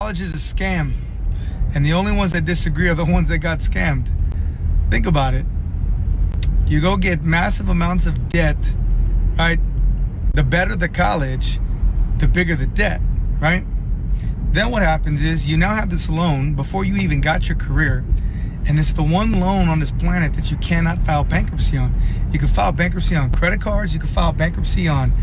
College is a scam, and the only ones that disagree are the ones that got scammed. Think about it. You go get massive amounts of debt, right? The better the college, the bigger the debt, right? Then what happens is you now have this loan before you even got your career, and it's the one loan on this planet that you cannot file bankruptcy on. You can file bankruptcy on credit cards, you can file bankruptcy on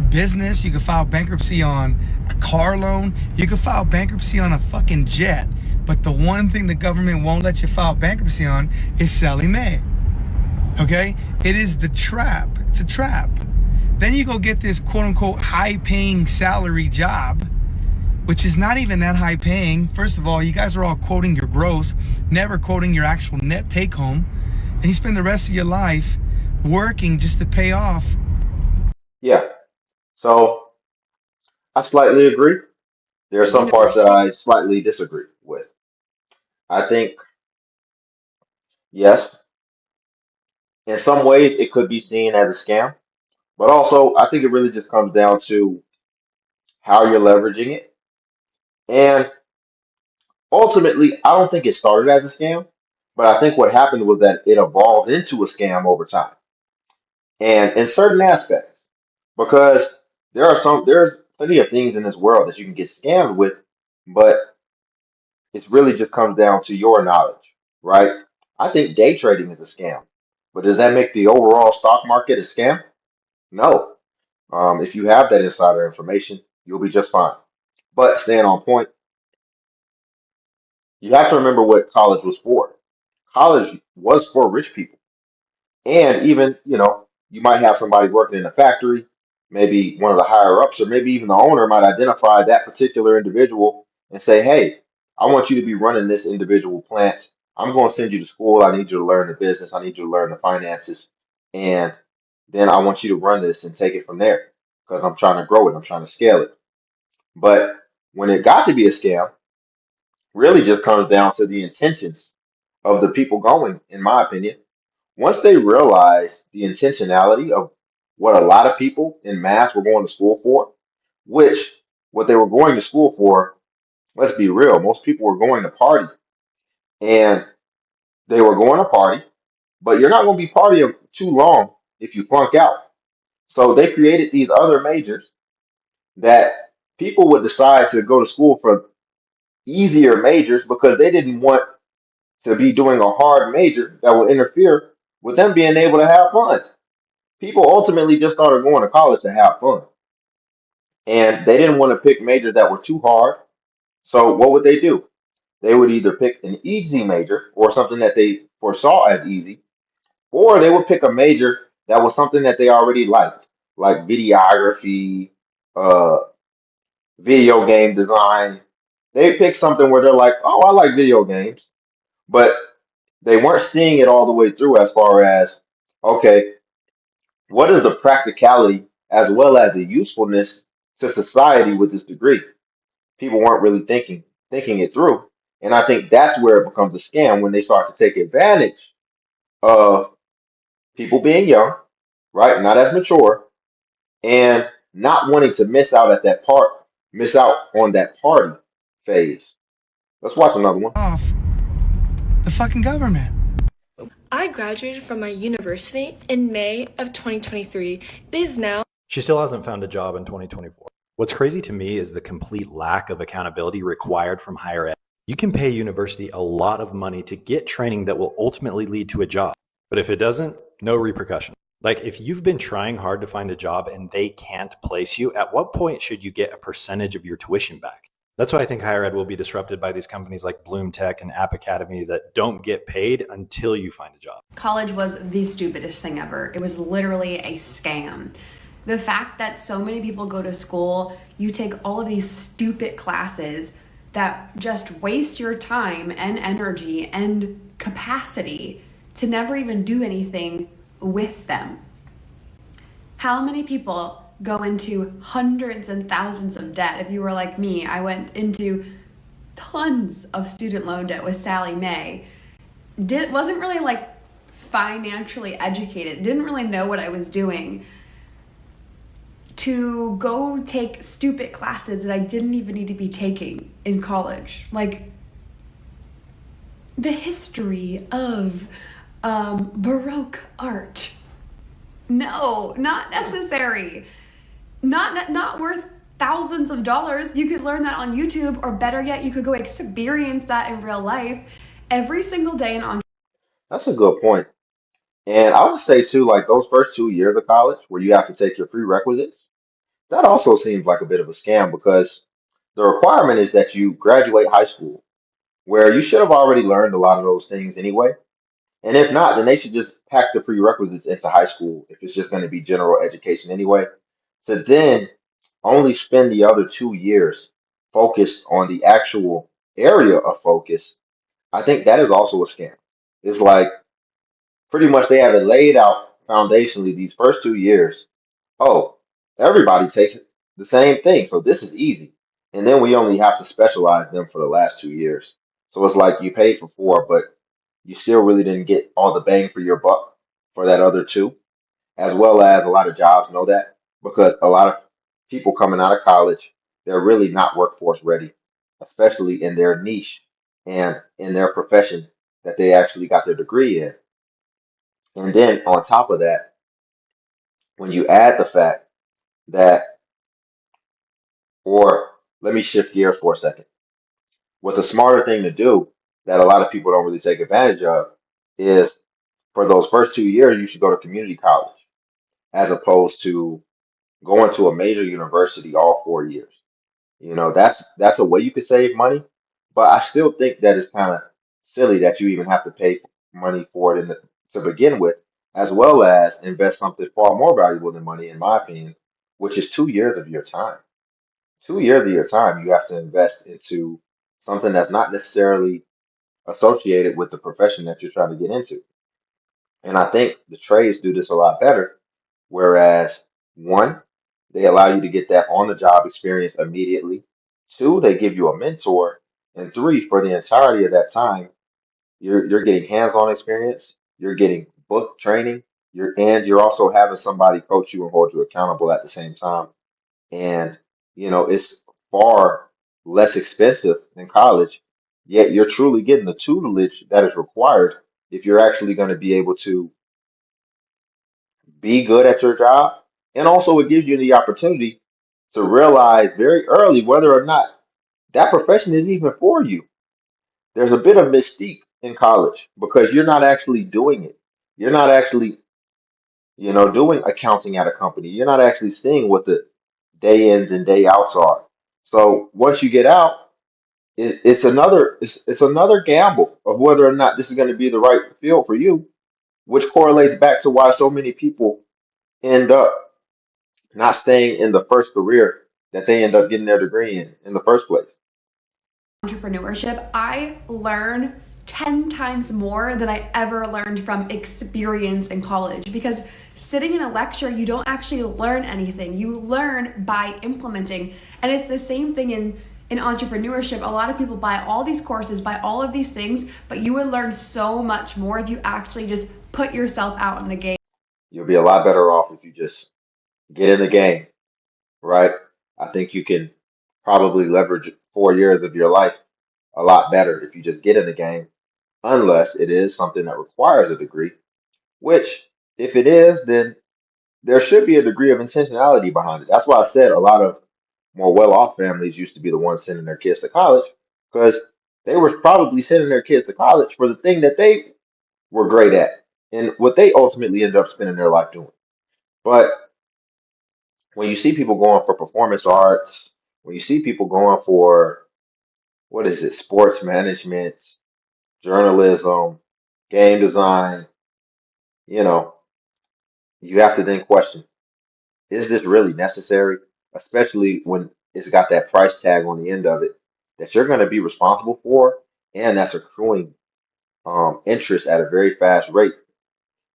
business, you can file bankruptcy on a car loan, you can file bankruptcy on a fucking jet. But the one thing the government won't let you file bankruptcy on is Sally Mae. Okay? It is the trap. It's a trap. Then you go get this quote unquote high paying salary job, which is not even that high paying. First of all, you guys are all quoting your gross, never quoting your actual net take home. And you spend the rest of your life working just to pay off. Yeah. So I slightly agree. There are some parts that University. I slightly disagree with. I think, yes, in some ways it could be seen as a scam, but also I think it really just comes down to how you're leveraging it. And ultimately, I don't think it started as a scam, but I think what happened was that it evolved into a scam over time. And in certain aspects, because there's plenty of things in this world that you can get scammed with, but it really just comes down to your knowledge, right? I think day trading is a scam, but does that make the overall stock market a scam? No. If you have that insider information, you'll be just fine. But staying on point, you have to remember what college was for. College was for rich people. And even, you might have somebody working in a factory, maybe one of the higher ups, or maybe even the owner might identify that particular individual and say, hey, I want you to be running this individual plant. I'm going to send you to school. I need you to learn the business. I need you to learn the finances. And then I want you to run this and take it from there because I'm trying to grow it. I'm trying to scale it. But when it got to be a scam, really just comes down to the intentions of the people going, in my opinion. Once they realized the intentionality of what a lot of people in mass were going to school for, which what they were going to school for, let's be real, most people were going to party. And they were going to party, but you're not going to be partying too long if you flunk out. So they created these other majors that people would decide to go to school for easier majors because they didn't want to be doing a hard major that would interfere with them being able to have fun. People ultimately just started going to college to have fun. And they didn't want to pick majors that were too hard. So what would they do? They would either pick an easy major or something that they foresaw as easy, or they would pick a major that was something that they already liked, like videography, uh, video game design. They pick something where they're like, oh, I like video games, but they weren't seeing it all the way through as far as, okay, what is the practicality as well as the usefulness to society with this degree? People weren't really thinking it through. And I think that's where it becomes a scam when they start to take advantage of people being young, right? Not as mature, and not wanting to miss out on that party phase. Let's watch another one. Off the fucking government. I graduated from my university in May of 2023. It is now. She still hasn't found a job in 2024. What's crazy to me is the complete lack of accountability required from higher ed. You can pay university a lot of money to get training that will ultimately lead to a job. But if it doesn't, no repercussion. Like if you've been trying hard to find a job and they can't place you, at what point should you get a percentage of your tuition back? That's why I think higher ed will be disrupted by these companies like Bloom Tech and App Academy that don't get paid until you find a job. College was the stupidest thing ever. It was literally a scam. The fact that so many people go to school, you take all of these stupid classes that just waste your time and energy and capacity to never even do anything with them. How many people go into hundreds and thousands of debt? If you were like me, I went into tons of student loan debt with Sally Mae. Wasn't really like financially educated, didn't really know what I was doing, to go take stupid classes that I didn't even need to be taking in college. Like the history of Baroque art. No, not necessary. Not worth thousands of dollars. You could learn that on YouTube, or better yet, you could go experience that in real life every single day in That's a good point. And I would say too, like those first 2 years of college where you have to take your prerequisites, that also seems like a bit of a scam because the requirement is that you graduate high school, where you should have already learned a lot of those things anyway. And if not, then they should just pack the prerequisites into high school if it's just going to be general education anyway. So then only spend the other 2 years focused on the actual area of focus. I think that is also a scam. It's like pretty much they have it laid out foundationally these first 2 years. Oh, everybody takes the same thing, so this is easy. And then we only have to specialize them for the last 2 years. So it's like you paid for four, but you still really didn't get all the bang for your buck for that other two, as well as a lot of jobs know that because a lot of people coming out of college, they're really not workforce ready, especially in their niche and in their profession that they actually got their degree in. And then on top of that, when you add the fact that, or let me shift gears for a second. What's a smarter thing to do that a lot of people don't really take advantage of is for those first 2 years, you should go to community college as opposed to going to a major university all 4 years. That's a way you could save money, but I still think that it's kind of silly that you even have to pay money for it to begin with, as well as invest something far more valuable than money, in my opinion, which is 2 years of your time. 2 years of your time you have to invest into something that's not necessarily associated with the profession that you're trying to get into. And I think the trades do this a lot better, whereas one, they allow you to get that on the job experience immediately. Two, they give you a mentor. And three, for the entirety of that time, you're getting hands-on experience, you're getting book training, you're also having somebody coach you and hold you accountable at the same time. And it's far less expensive than college, yet you're truly getting the tutelage that is required if you're actually going to be able to be good at your job. And also, it gives you the opportunity to realize very early whether or not that profession is even for you. There's a bit of mystique in college because you're not actually doing it. You're not actually, doing accounting at a company. You're not actually seeing what the day ins and day outs are. So once you get out, it's another gamble of whether or not this is going to be the right field for you, which correlates back to why so many people end up not staying in the first career that they end up getting their degree in the first place. entrepreneurship, I learn 10 times more than I ever learned from experience in college, because sitting in a lecture, you don't actually learn anything. You learn by implementing. And it's the same thing in entrepreneurship. A lot of people buy all these courses, buy all of these things, but you would learn so much more if you actually just put yourself out in the game. You'll be a lot better off if you just get in the game, right? I think you can probably leverage 4 years of your life a lot better if you just get in the game, unless it is something that requires a degree, which, if it is, then there should be a degree of intentionality behind it. That's why I said a lot of more well-off families used to be the ones sending their kids to college because they were probably sending their kids to college for the thing that they were great at and what they ultimately end up spending their life doing. But when you see people going for performance arts, when you see people going for what is it, sports management, journalism, game design, you know, you have to then question, is this really necessary? Especially when it's got that price tag on the end of it that you're going to be responsible for, and that's accruing interest at a very fast rate.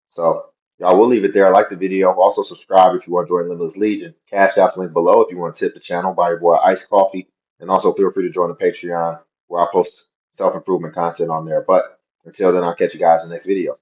So, y'all, we'll leave it there. Like the video. Also, subscribe if you want to join Limitless Legion. Cash App's link below if you want to tip the channel. Buy your boy iced coffee. And also, feel free to join the Patreon where I post self improvement content on there. But until then, I'll catch you guys in the next video.